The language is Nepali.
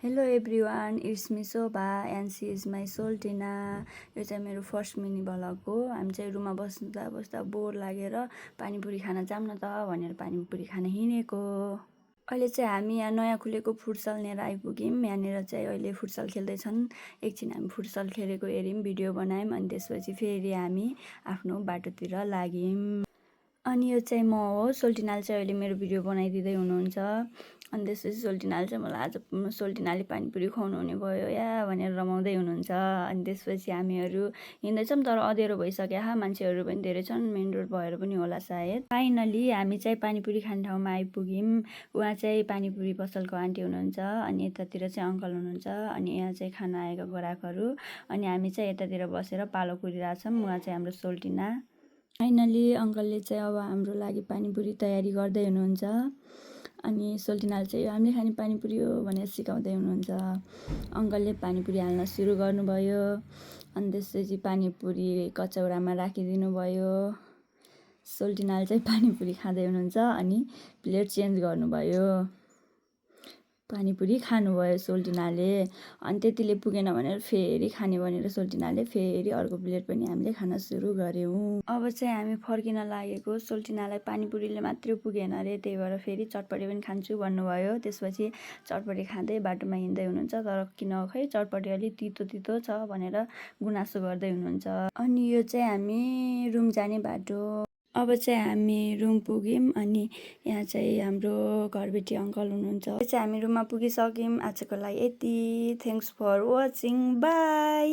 Hello everyone, it's me Shobha and she is my सोल्टिना। यो चाहिँ मेरो फर्स्ट मिनी भ्लग हो। हामी चाहिँ रुममा बस्दा बस्दा बोर लागेर पानीपुरी खान जाऊँ न त भनेर पानीपुरी खान हिँडेको। अहिले चाहिँ हामी यहाँ नयाँ खुलेको फुटसल लिएर आइपुग्यौँ। यहाँनिर चाहिँ अहिले फुटसल खेल्दैछन्। एकछिन हामी फुटसल खेलेको हेऱ्यौँ, भिडियो बनायौँ, अनि त्यसपछि फेरि हामी आफ्नो बाटोतिर लाग्यौँ। अनि यो चाहिँ म हो। सोल्टिनाले चाहिँ अहिले मेरो भिडियो बनाइदिँदै हुनुहुन्छ। अनि त्यसपछि सोल्टिनाले चाहिँ मलाई आज सोल्टिनाले पानीपुरी खुवाउनु हुने भयो या भनेर रमाउँदै हुनुहुन्छ। अनि त्यसपछि हामीहरू हिँड्दैछौँ, तर अँध्यारो भइसक्यो। मान्छेहरू पनि धेरै छन्, मेन रोड भएर पनि होला सायद। फाइनली हामी चाहिँ पानीपुरी खाने ठाउँमा आइपुग्यौँ। उहाँ चाहिँ पानीपुरी पसलको आन्टी हुनुहुन्छ, अनि यतातिर चाहिँ अङ्कल हुनुहुन्छ, अनि यहाँ चाहिँ खाना आएका ग्राहकहरू। अनि हामी चाहिँ यतातिर बसेर पालो कुरिरहेछौँ। उहाँ चाहिँ हाम्रो सोल्टिना। फाइनली अङ्कलले चाहिँ अब हाम्रो लागि पानीपुरी तयारी गर्दै हुनुहुन्छ। अनि सोल्टिनाले चाहिँ हामीले खाने पानीपुरी हो भनेर सिकाउँदै हुनुहुन्छ। अङ्कलले पानीपुरी हाल्न सुरु गर्नुभयो। अनि त्यसपछि पानीपुरी कचौरामा राखिदिनु भयो। सोल्टिनाले चाहिँ पानीपुरी खाँदै हुनुहुन्छ, अनि प्लेट चेन्ज गर्नुभयो। पानीपुरी खानुभयो सोल्टिनाले। अनि त्यतिले पुगेन भनेर फेरि खाने भनेर सोल्टिनाले फेरि अर्को प्लेट पनि हामीले खान सुरु गऱ्यौँ। अब चाहिँ हामी फर्किन लागेको। सोल्टिनालाई पानीपुरीले मात्रै पुगेन अरे, त्यही भएर फेरि चटपटी पनि खान्छु भन्नुभयो। त्यसपछि चटपटी खाँदै बाटोमा हिँड्दै हुनुहुन्छ, तर किन खै चटपटी अलिक तितो तितो छ भनेर गुनासो गर्दै हुनुहुन्छ। अनि यो चाहिँ हामी रुम जाने बाटो। अब चाहिँ हामी रुम पुग्यौँ। अनि यहाँ चाहिँ हाम्रो घरबेटी अङ्कल हुनुहुन्छ। चाहिँ हामी रुममा पुगिसक्यौँ। आजको लागि यति। Thanks for watching, by.